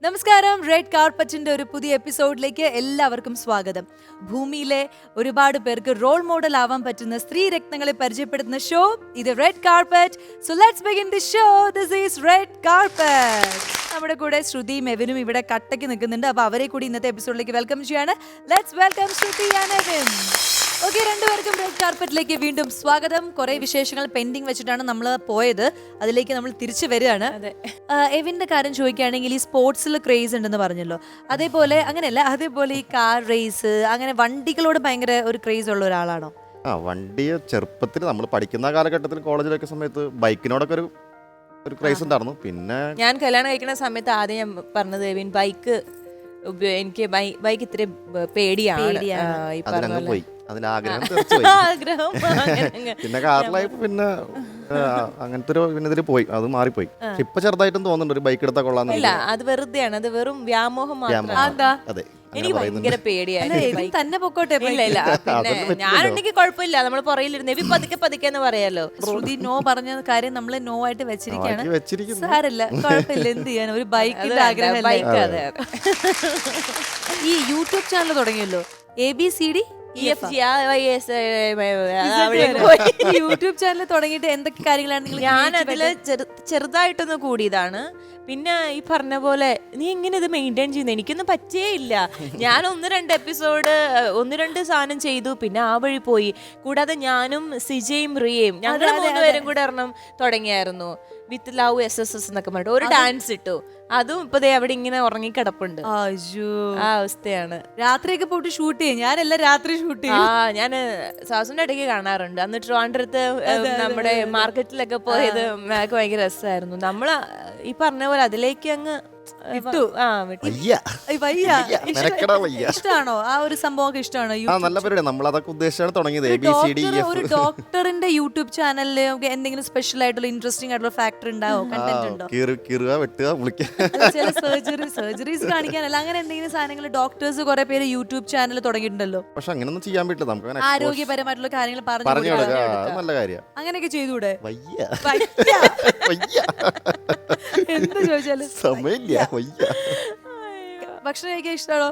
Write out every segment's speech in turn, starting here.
നമസ്കാരം. റെഡ് കാർപ്പറ്റിന്റെ ഒരു പുതിയ എപ്പിസോഡിലേക്ക് എല്ലാവർക്കും സ്വാഗതം. ഭൂമിയിലെ ഒരുപാട് പേർക്ക് റോൾ മോഡൽ ആവാൻ പറ്റുന്ന സ്ത്രീ രത്നങ്ങളെ പരിചയപ്പെടുത്തുന്ന ഷോ ഇത് red carpet. So let's begin the show. This is red carpet. നമ്മുടെ കൂടെ ശ്രുതിയും എവിനും ഇവിടെ കട്ടയ്ക്ക് നിൽക്കുന്നുണ്ട്. അപ്പൊ അവരെ കൂടി ഇന്നത്തെ എപ്പിസോഡിലേക്ക് വെൽക്കം ചെയ്യാണ്. Let's welcome Shruti and Evin. Okay, രണ്ടുപേർക്കും റെഡ് കാർപ്പറ്റിലേക്ക് വീണ്ടും സ്വാഗതം. കുറെ വിശേഷങ്ങൾ പെൻഡിങ് വെച്ചിട്ടാണ് നമ്മൾ പോയത്, അതിലേക്ക് നമ്മൾ തിരിച്ചു വരികയാണ്. എവിന്റെ കാര്യം ചോദിക്കുകയാണെങ്കിൽ ഈ സ്പോർട്സിൽ ക്രേസ് ഉണ്ടെന്ന് പറഞ്ഞല്ലോ, അതേപോലെ അങ്ങനെയല്ല, അതേപോലെ ഈ കാർ റേസ് അങ്ങനെ വണ്ടികളോട് ഭയങ്കര ഒരു ക്രേസ് ഉള്ള ഒരാളാണോ? വണ്ടി ചെറുപ്പത്തിൽ നമ്മൾ പഠിക്കുന്ന കാലഘട്ടത്തിൽ കോളേജിലൊക്കെ സമയത്ത് ബൈക്കിനോടൊക്കെ ഒരു ക്രേസ് ഉണ്ടായിരുന്നു. പിന്നെ ഞാൻ കല്യാണം കഴിക്കുന്ന സമയത്ത് ആദ്യം ഞാൻ പറഞ്ഞത് എവിൻ ബൈക്ക് എനിക്ക് ബൈക്ക് ഇത്തിരി പേടിയാണ്. അതിനങ്ങ് പോയി, അതിന്റെ ആഗ്രഹം ആഗ്രഹം പിന്നെ കാറിലായപ്പോ പിന്നെ അങ്ങനത്തെ ഒരു പിന്നെ ഇതിൽ പോയി, അത് മാറിപ്പോയി. ഇപ്പൊ ചെറുതായിട്ടും തോന്നുന്നുണ്ട് ഒരു ബൈക്ക് എടുത്താൽ കൊള്ളാന്ന്. ഇല്ല, അത് വെറുതെയാണ്, അത് വെറും വ്യാമോഹം മാത്രമാണ്. അതെ, എനിക്ക് ഭയങ്കര പേടിയായിരുന്നു. തന്നെ പൊക്കോട്ടെ. ഇല്ല ഇല്ല, പിന്നെ ഞാനുണ്ടെങ്കിൽ കുഴപ്പമില്ല, നമ്മൾ പുറയിലിരുന്ന് എവി പതുക്കെ പതുക്കെ എന്ന് പറയാലോ. ശ്രുതി നോ പറഞ്ഞ കാര്യം നമ്മൾ നോ ആയിട്ട് വെച്ചിരിക്കുകയാണ്. സാരല്ല, കുഴപ്പമില്ല, എന്ത് ചെയ്യാൻ, ഒരു ബൈക്കിന്റെ ആഗ്രഹം. ബൈക്ക്, അതെ. ഈ യൂട്യൂബ് ചാനൽ തുടങ്ങിയല്ലോ, ABCD യൂട്യൂബ് ചാനൽ തുടങ്ങിയിട്ട് എന്തൊക്കെ കാര്യങ്ങളാണ് ഞാൻ അതില് ചെറുതായിട്ടൊന്ന് കൂടിയതാണ്. പിന്നെ ഈ പറഞ്ഞ പോലെ നീ എങ്ങനെ ഇത് മെയിൻറ്റെയിൻ ചെയ്യുന്നത്, എനിക്കൊന്നും പറ്റേ ഇല്ല. ഞാൻ 1-2 എപ്പിസോഡ് 1-2 സാധനം ചെയ്തു, പിന്നെ ആ വഴി പോയി. കൂടാതെ ഞാനും സിജയും റിയയും ഞങ്ങൾ 3 പേരും കൂടെ ഒരെണ്ണം തുടങ്ങിയായിരുന്നു, വിത്ത് ലവ് SSS എന്നൊക്കെ പറഞ്ഞിട്ട് ഒരു ഡാൻസ് ഇട്ടു. അതും ഇപ്പൊ അവിടെ ഇങ്ങനെ ഉറങ്ങിക്കിടപ്പുണ്ട്. ആ അവസ്ഥയാണ്. രാത്രിയൊക്കെ പോയിട്ട് ഷൂട്ട് ചെയ്യും. ഞാനെല്ലാം രാത്രി ഷൂട്ട് ചെയ്യും. ഞാന് സാസുന്റെ ഇടയ്ക്ക് കാണാറുണ്ട്. അന്ന് ട്രിവാൻഡ്രത്ത് നമ്മുടെ മാർക്കറ്റിലൊക്കെ പോയത് ഞങ്ങൾക്ക് ഭയങ്കര രസമായിരുന്നു. നമ്മള് ഈ പറഞ്ഞ പോലെ അതിലേക്ക് അങ്ങ് ഇഷ്ടമാണോ ആ ഒരു സംഭവം? ഇഷ്ടമാണോ? നല്ല പരിപാടി, നമ്മൾ അതൊക്കെ ഉദ്ദേശിച്ചാണ് തുടങ്ങിയത്. ഒരു ഡോക്ടറിന്റെ യൂട്യൂബ് ചാനലില് എന്തെങ്കിലും സ്പെഷ്യൽ ആയിട്ടുള്ള ഇൻട്രസ്റ്റിംഗ് ആയിട്ടുള്ള ഫാക്ടർ ഉണ്ടാവോ? കണ്ടന്റ് ഉണ്ടോ? ചില സർജറീസ് കാണിക്കാനല്ല, അങ്ങനെ എന്തെങ്കിലും സാധനങ്ങൾ ഡോക്ടേഴ്സ് കുറെ പേര് യൂട്യൂബ് ചാനൽ തുടങ്ങിയിട്ടുണ്ടല്ലോ. പക്ഷെ അങ്ങനെയൊന്നും ചെയ്യാൻ പറ്റില്ല, നമുക്ക് ആരോഗ്യപരമായിട്ടുള്ള കാര്യങ്ങൾ പറഞ്ഞു നല്ല കാര്യം, അങ്ങനെയൊക്കെ ചെയ്തൂടെ? എന്ത് ചോദിച്ചാലും സമയമില്ല. ഭക്ഷണം കഴിക്കാൻ ഇഷ്ടമാണോ?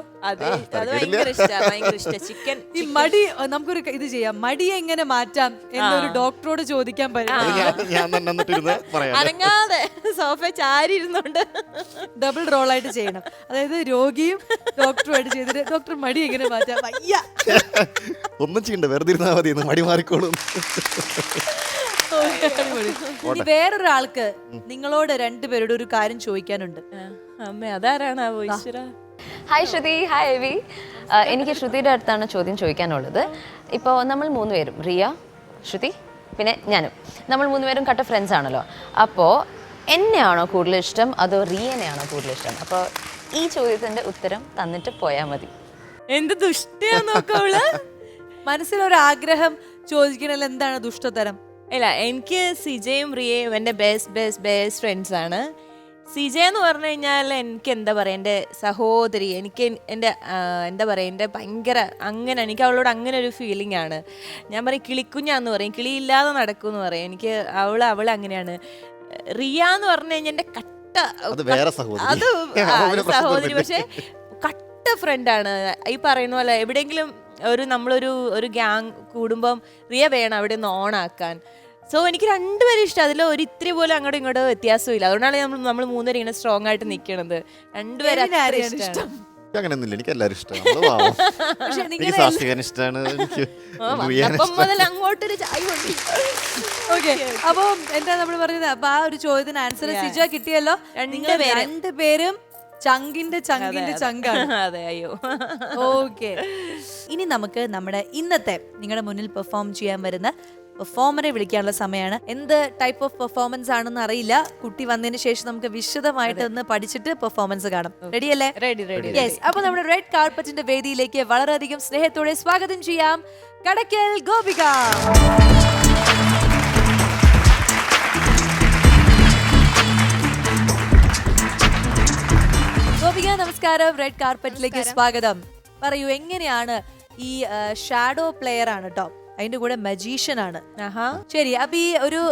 ഈ മടി നമുക്കൊരു ഇത് ചെയ്യാം, മടി എങ്ങനെ മാറ്റാം എന്നൊരു ഡോക്ടറോട് ചോദിക്കാൻ അനങ്ങാതെ സോഫ ചാരി ഇരുന്നോണ്ട് ഡബിൾ റോൾ ആയിട്ട് ചെയ്യണം. അതായത് രോഗിയും ഡോക്ടറുമായിട്ട് ചെയ്തിട്ട് ഡോക്ടർ മടി എങ്ങനെ മാറ്റാം. ഒന്നും ചെയ്യണ്ട, വെറുതെ ഇരുന്നാ മതി, മടി മാറിക്കോളും. ഇനി വേറൊരാൾക്ക് നിങ്ങളോട് രണ്ടുപേരോട് ഒരു കാര്യം ചോദിക്കാനുണ്ട്. അമ്മ അതാരാണ്? ഹായ് ശ്രുതി, ഹായ് എവി. എനിക്ക് ശ്രുതിയുടെ അടുത്താണ് ചോദ്യം ചോദിക്കാനുള്ളത്. ഇപ്പോൾ നമ്മൾ 3 പേരും, റിയ, ശ്രുതി, പിന്നെ ഞാനും, നമ്മൾ 3 പേരും കട്ട ഫ്രണ്ട്സ് ആണല്ലോ. അപ്പോൾ എന്നെയാണോ കൂടുതൽ ഇഷ്ടം അതോ റിയനെയാണോ കൂടുതൽ ഇഷ്ടം? അപ്പോൾ ഈ ചോദ്യത്തിൻ്റെ ഉത്തരം തന്നിട്ട് പോയാൽ മതി. എന്ത് ദുഷ്ടയാ നോക്കവള്. മനസ്സിലൊരാഗ്രഹം ചോദിക്കണല്ലോ, എന്താണ് ദുഷ്ടതരം? ഇല്ല, എനിക്ക് സിജയും റിയയും എൻ്റെ ബെസ്റ്റ് ഫ്രണ്ട്സ് ആണ്. സിജ എന്ന് പറഞ്ഞു കഴിഞ്ഞാൽ എനിക്ക് എന്താ പറയുക, എൻ്റെ സഹോദരി, എനിക്ക് എൻ്റെ എന്താ പറയുക, എൻ്റെ ഭയങ്കര അങ്ങനെ, എനിക്ക് അവളോട് അങ്ങനെ ഒരു ഫീലിംഗ് ആണ്. ഞാൻ പറയും കിളിക്കുഞ്ഞാന്ന് പറയും, കിളിയില്ലാതെ നടക്കുമെന്ന് പറയും. എനിക്ക് അവൾ അങ്ങനെയാണ്. റിയ എന്ന് പറഞ്ഞു കഴിഞ്ഞാൽ എൻ്റെ കട്ട അത് സഹോദരി, പക്ഷെ കട്ട ഫ്രണ്ടാണ്. ഈ പറയുന്ന പോലെ എവിടെയെങ്കിലും നമ്മളൊരു ഗ്യാങ് കൂടുമ്പം റിയ വേണം അവിടെ ഒന്ന് ഓണാക്കാൻ. സോ എനിക്ക് രണ്ടുപേരും ഇഷ്ടം. അതിൽ ഒരു ഇത്തിരി പോലും അങ്ങോട്ടും ഇങ്ങോട്ടും വ്യത്യാസമില്ല. അതുകൊണ്ടാണ് നമ്മൾ 3 പേരും ഇങ്ങനെ സ്ട്രോങ് ആയിട്ട് നിൽക്കണത്. രണ്ടുപേരും ഇഷ്ടം. അങ്ങനെയൊന്നുമില്ല, എനിക്ക് എല്ലാവരും ഇഷ്ടമാണ്. മുതൽ അങ്ങോട്ടൊരു ചായ കൊണ്ടി. ഓക്കെ, അപ്പൊ എന്താ നമ്മൾ പറഞ്ഞത്? അപ്പൊ ആ ഒരു ചോദ്യത്തിന് ആൻസർ സിജ കിട്ടിയല്ലോ. രണ്ടുപേരും ചങ്കിന്റെ ചങ്കാണ്. അതെ, അയ്യോ. ഓക്കെ, ഇനി നമുക്ക് നമ്മുടെ ഇന്നത്തെ നിങ്ങളുടെ മുന്നിൽ പെർഫോം ചെയ്യാൻ വരുന്ന പെർഫോമറെ വിളിക്കാനുള്ള സമയമാണ്. എന്ത് ടൈപ്പ് ഓഫ് പെർഫോമൻസ് ആണെന്ന് അറിയില്ല. കുട്ടി വന്നതിന് ശേഷം നമുക്ക് വിശദമായിട്ട് ഒന്ന് പഠിച്ചിട്ട് പെർഫോമൻസ് കാണാം. റെഡിയല്ലേ? റെഡി. യെസ്. അപ്പൊ നമ്മുടെ റെഡ് കാർപ്പറ്റിന്റെ വേദിയിലേക്ക് വളരെയധികം സ്നേഹത്തോടെ സ്വാഗതം ചെയ്യാം കടക്കൽ ഗോപിക. ഗോപിക, നമസ്കാരം. റെഡ് കാർപ്പറ്റിലേക്ക് സ്വാഗതം. പറയൂ, എങ്ങനെയാണ് ഈ ഷാഡോ പ്ലെയർ ആണ് കേട്ടോ, അതിന്റെ കൂടെ മജീഷ്യൻ ആണ്. ആഹാ, ശരി. അപ്പൊ ഈ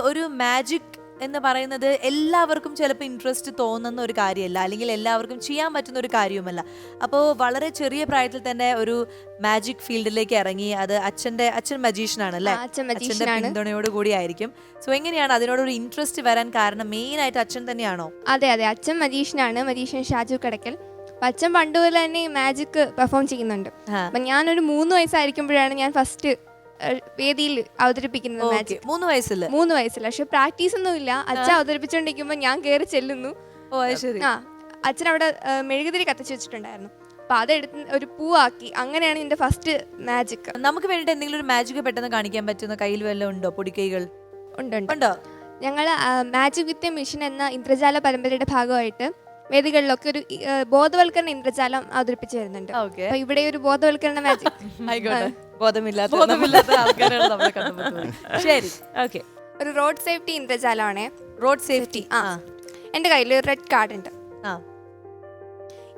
ഒരു മാജിക് എന്ന് പറയുന്നത് എല്ലാവർക്കും ചിലപ്പോൾ ഇൻട്രസ്റ്റ് തോന്നുന്ന ഒരു കാര്യമല്ല, അല്ലെങ്കിൽ എല്ലാവർക്കും ചെയ്യാൻ പറ്റുന്ന ഒരു കാര്യവുമല്ല. അപ്പോൾ വളരെ ചെറിയ പ്രായത്തിൽ തന്നെ ഒരു മാജിക് ഫീൽഡിലേക്ക് ഇറങ്ങി. അത് അച്ഛൻ മജീഷ്യൻ ആണല്ലേ? അച്ഛന്റെ പിന്തുണയോട് കൂടി ആയിരിക്കും. സോ എങ്ങനെയാണ് അതിനോടൊരു ഇൻട്രസ്റ്റ് വരാൻ കാരണം? മെയിൻ ആയിട്ട് അച്ഛൻ തന്നെയാണോ? അതെ, അച്ഛൻ മജീഷ്യനാണ്, മജീഷ്യൻ ഷാജു കടക്കൽ. അപ്പം അച്ഛൻ പണ്ടുപോലെ തന്നെ മാജിക് പെർഫോം ചെയ്യുന്നുണ്ട്. അപ്പം ഞാനൊരു 3 വയസ്സായിരിക്കുമ്പോഴാണ് ഞാൻ ഫസ്റ്റ് വേദിയിൽ അവതരിപ്പിക്കുന്നത് മാജിക്. 3 വയസ്സിൽ? 3 വയസ്സിൽ. പക്ഷെ പ്രാക്ടീസ് ഒന്നും ഇല്ല. അച്ഛൻ അവതരിപ്പിച്ചോണ്ടിരിക്കുമ്പോ ഞാൻ കയറി ചെല്ലുന്നു. അച്ഛൻ അവിടെ മെഴുകുതിരി കത്തിച്ചു വെച്ചിട്ടുണ്ടായിരുന്നു. അപ്പൊ അതെടുത്ത് ഒരു പൂവാക്കി. അങ്ങനെയാണ് എന്റെ ഫസ്റ്റ് മാജിക്. നമുക്ക് വേണ്ടി എന്തെങ്കിലും ഒരു മാജിക് പെട്ടെന്ന് കാണിക്കാൻ പറ്റുന്ന കയ്യിൽ വല്ലതും ഉണ്ടോ? പൊടിക്കൈകൾ ഉണ്ടോ? ഞങ്ങൾ മാജിക് വിത്ത് മിഷൻ എന്ന ഇന്ദ്രജാല പരമ്പരയുടെ ഭാഗമായിട്ട് വേദികളിലൊക്കെ ഒരു ബോധവൽക്കരണ ഇന്ദ്രജാലം അവതരിപ്പിച്ചു വരുന്നുണ്ട്. അപ്പൊ ഇവിടെ ഒരു ബോധവൽക്കരണ മാജിക്. ബോധമില്ലാത്ത ആൾക്കാരാണ് നമ്മളെ കണ്ടുപിടിക്കുന്നത്. ശരി, ഓക്കെ. ഒരു റോഡ് സേഫ്റ്റി ഇന്ദ്രജാലമാണേ. Road safety. എന്റെ കയ്യിൽ ഒരു റെഡ് കാർഡ് ഉണ്ട്.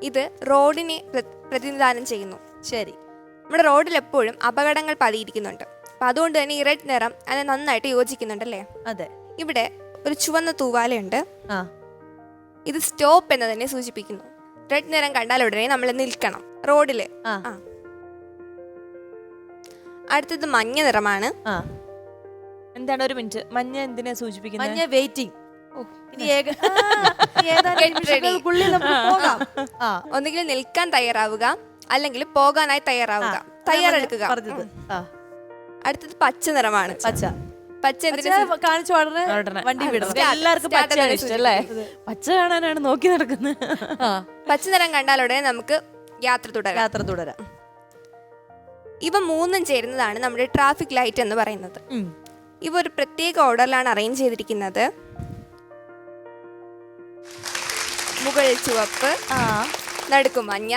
ഇത് റോഡിനെ പ്രതിനിധാനം ചെയ്യുന്നു. ശരി. നമ്മുടെ റോഡിൽ എപ്പോഴും അപകടങ്ങൾ പതിയിരിക്കുന്നുണ്ട്. അപ്പൊ അതുകൊണ്ട് തന്നെ ഈ റെഡ് നിറം അത് നന്നായിട്ട് യോജിക്കുന്നുണ്ടല്ലേ? അതെ. ഇവിടെ ഒരു ചുവന്ന തൂവാലയുണ്ട്. ഇത് സ്റ്റോപ്പ് എന്നതിനെ സൂചിപ്പിക്കുന്നു. റെഡ് നിറം കണ്ടാൽ ഉടനെ നമ്മൾ നിൽക്കണം റോഡില്. അടുത്തത് മഞ്ഞ നിറമാണ്. എന്താണ്? ഒരു മിനിറ്റ്, മഞ്ഞ എന്തിനാ സൂചിപ്പിക്കുന്നത്? മഞ്ഞ വെയിറ്റിംഗ്. ഒന്നുകിൽ നിൽക്കാൻ തയ്യാറാവുക, അല്ലെങ്കിൽ പോകാനായി തയ്യാറാവുക, തയ്യാറെടുക്കുക. അടുത്തത് പച്ച നിറമാണ്. പച്ച കാണിച്ചു വണ്ടി വിടും. എല്ലാവർക്കും പച്ചയാണ് ഇഷ്ടം അല്ലേ? പച്ച കാണാനാണ് നോക്കി നടക്കുന്നത്. പച്ച നിറം കണ്ടാലുടനെ നമുക്ക് യാത്ര തുടരാം. ഇവ 3 ചേരുന്നതാണ് നമ്മുടെ ട്രാഫിക് ലൈറ്റ് എന്ന് പറയുന്നത്. ഇവ ഒരു പ്രത്യേക ഓർഡറിലാണ് അറേഞ്ച് ചെയ്തിരിക്കുന്നത്. മുകളിൽ ചുവപ്പ്, നടുക്ക് മഞ്ഞ,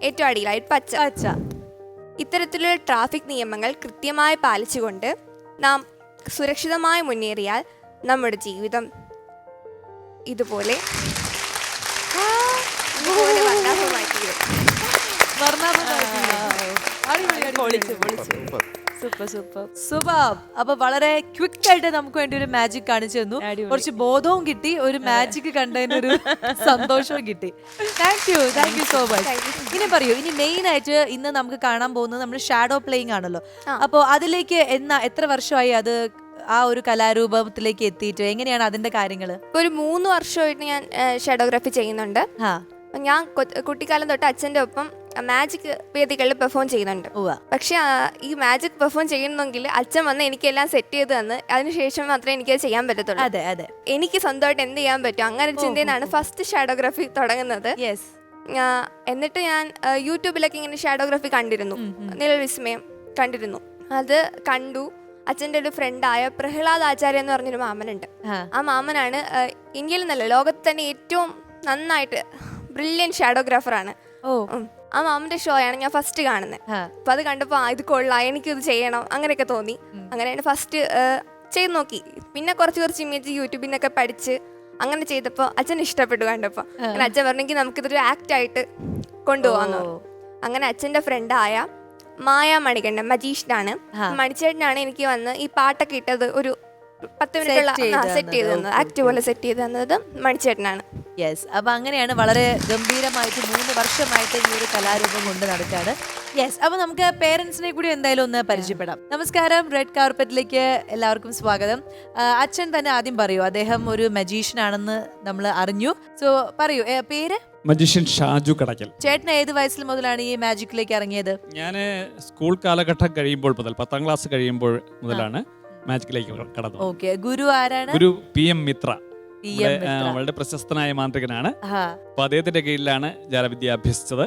ഏറ്റവും അടിയിലായി പച്ച. ഇത്തരത്തിലുള്ള ട്രാഫിക് നിയമങ്ങൾ കൃത്യമായി പാലിച്ചുകൊണ്ട് നാം സുരക്ഷിതമായി മുന്നേറിയാൽ നമ്മുടെ ജീവിതം ഇതുപോലെ അപ്പൊ വളരെ ക്വിക്ക് ആയിട്ട് നമുക്ക് വേണ്ടി ഒരു മാജിക് കാണിച്ചു തന്നു. കുറച്ച് ബോധവും കിട്ടി, ഒരു മാജിക് കണ്ടതിനൊരു സന്തോഷവും കിട്ടി. Thank you so much. ഇനി പറയൂ, ഇനി മെയിൻ ആയിട്ട് ഇന്ന് നമുക്ക് കാണാൻ പോകുന്നത് നമ്മൾ ഷാഡോ പ്ലേയിങ് ആണല്ലോ. അപ്പൊ അതിലേക്ക് എത്ര വർഷമായി അത് ആ ഒരു കലാരൂപത്തിലേക്ക് എത്തിയിട്ട്? എങ്ങനെയാണ് അതിന്റെ കാര്യങ്ങള്? ഇപ്പൊ ഒരു 3 വർഷമായിട്ട് ഞാൻ ഷാഡോഗ്രാഫി ചെയ്യുന്നുണ്ട്. ഞാൻ കുട്ടിക്കാലം തൊട്ട് അച്ഛൻ്റെ ഒപ്പം മാജിക് വേദികളിൽ പെർഫോം ചെയ്യുന്നുണ്ട്. പക്ഷെ ഈ മാജിക് പെർഫോം ചെയ്യണമെങ്കിൽ അച്ഛൻ വന്ന് എനിക്കെല്ലാം സെറ്റ് ചെയ്ത് തന്ന് അതിനുശേഷം മാത്രമേ എനിക്കത് ചെയ്യാൻ പറ്റത്തുള്ളൂ. അതെ. എനിക്ക് സ്വന്തമായിട്ട് എന്ത് ചെയ്യാൻ പറ്റും അങ്ങനെ ചിന്തയിലാണ് ഫസ്റ്റ് ഷാഡോഗ്രാഫി തുടങ്ങുന്നത്. എന്നിട്ട് ഞാൻ യൂട്യൂബിലൊക്കെ ഇങ്ങനെ ഷാഡോഗ്രാഫി കണ്ടിരുന്നു, നിഴൽ വിസ്മയം കണ്ടിരുന്നു. അത് കണ്ടു. അച്ഛൻ്റെ ഒരു ഫ്രണ്ടായ പ്രഹ്ലാദ് ആചാര്യ എന്ന് പറഞ്ഞൊരു മാമനുണ്ട്. ആ മാമനാണ് ഇന്ത്യയിൽ നിന്നല്ല ലോകത്ത് തന്നെ ഏറ്റവും നന്നായിട്ട് ബ്രില്യൻ ഷാഡോഗ്രാഫറാണ്. ആ മാമന്റെ ഷോ ആണ് ഞാൻ ഫസ്റ്റ് കാണുന്നത്. അപ്പൊ അത് കണ്ടപ്പോ ഇത് കൊള്ളാം, എനിക്കിത് ചെയ്യണം അങ്ങനെയൊക്കെ തോന്നി. അങ്ങനെയാണ് ഫസ്റ്റ് ചെയ്ത് നോക്കി. പിന്നെ കുറച്ച് ഇമേജ് യൂട്യൂബിൽ നിന്നൊക്കെ പഠിച്ച് അങ്ങനെ ചെയ്തപ്പോ അച്ഛൻ ഇഷ്ടപ്പെട്ടു കണ്ടപ്പോ. അങ്ങനെ അച്ഛൻ പറഞ്ഞെങ്കിൽ നമുക്കിതൊരു ആക്ട് ആയിട്ട് കൊണ്ടുപോകാന്ന്. അങ്ങനെ അച്ഛന്റെ ഫ്രണ്ടായ മായ മണികണ്ഠൻ മജീഷ്യനാണ്, മണിച്ചേട്ടനാണ് എനിക്ക് വന്ന് ഈ പാട്ടൊക്കെ ഇട്ടത് ഒരു 10 മിനിറ്റുള്ള സെറ്റ് ചെയ്ത് തന്നത്, ആക്ട് പോലെ സെറ്റ് ചെയ്ത് തന്നത് മണിച്ചേട്ടനാണ്. യെസ്. അപ്പൊ അങ്ങനെയാണ് വളരെ ഗംഭീരമായിട്ട് 3 വർഷമായിട്ട് ഈ ഒരു കലാരൂപം കൊണ്ട് നടക്കാണ്. യെസ്. അപ്പൊ നമുക്ക് പേരൻസിനെ കൂടി എന്തായാലും ഒന്ന് പരിചയപ്പെടാം. നമസ്കാരം, റെഡ് കാർപ്പറ്റിലേക്ക് എല്ലാവർക്കും സ്വാഗതം. അച്ഛൻ തന്നെ ആദ്യം പറയൂ, അദ്ദേഹം ഒരു മജീഷ്യൻ ആണെന്ന് നമ്മൾ അറിഞ്ഞു. സോ പറയൂ, പേര്? മജീഷ്യൻ ഷാജു കടക്കൽ. ചേട്ടൻ ഏത് വയസ്സിൽ മുതലാണ് ഈ മാജിക്കിലേക്ക് ഇറങ്ങിയത്? ഞാൻ സ്കൂൾ കാലഘട്ടം കഴിയുമ്പോൾ മുതൽ 10ാം ക്ലാസ് കഴിയുമ്പോൾ മുതലാണ് മാജിക്കിലേക്ക് കടന്നു. ഓക്കെ. ഗുരു ആരാണ്? ഗുരു PM മിത്ര, വളരെ പ്രശസ്തനായ മാന്ത്രികനാണ്. അപ്പൊ അദ്ദേഹത്തിന്റെ കീഴിലാണ് ജാലവിദ്യ അഭ്യസിച്ചത്.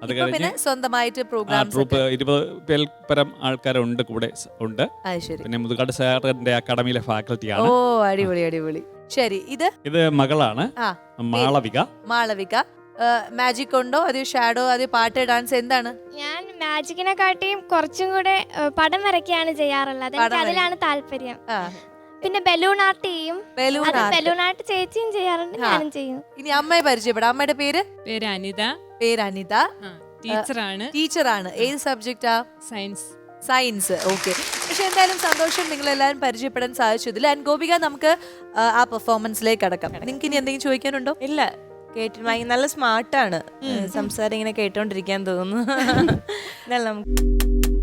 അത് കഴിഞ്ഞ് സ്വന്തമായിട്ട് ട്രൂപ്പ് 20 പരം ആൾക്കാരുണ്ട് കൂടെ ഉണ്ട്. പിന്നെ മുതുകാട് സാറിന്റെ അക്കാഡമിയിലെ ഫാക്കൽറ്റിയാണ്. ഓ, അടിപൊളി. ശരി. ഇത് മകളാണ് മാളവിക. മാജിക് ഉണ്ടോ? അത് ഷാഡോ, അത് പാട്ട്, ഡാൻസ്, എന്താണ്? ഞാൻ മാജിക്കിനെക്കാട്ടിയും കുറച്ചും കൂടെ പടം വരയ്ക്കാണ് ചെയ്യാറുള്ളത്. അതിലാണ് താല്പര്യം. പിന്നെ ബലൂൺ ആർട്ട് ചെയ്യും. ബലൂൺ ആർട്ട് ചേച്ചിയും ചെയ്യാറുണ്ട്, ഞാനും ചെയ്യും. ഇനി അമ്മയെ പരിചയപ്പെടാം. അമ്മയുടെ പേര്? അനിത. ടീച്ചറാണ്. ഏത് സബ്ജക്റ്റാ? സയൻസ്. ഓക്കെ. പക്ഷെ എന്തായാലും സന്തോഷം നിങ്ങളെല്ലാവരും പരിചയപ്പെടാൻ സാധിച്ചതിൽ. ആൻഡ് ഗോപിക, നമുക്ക് ആ പെർഫോമൻസിലേക്ക് കടക്കാം. നിങ്ങൾക്ക് ഇനി എന്തെങ്കിലും ചോദിക്കാനുണ്ടോ? ഇല്ല, നല്ല സ്മാർട്ടാണ് സംസാരം, ഇങ്ങനെ കേട്ടോണ്ടിരിക്കാൻ തോന്നുന്നു. എന്നാലും നമുക്ക്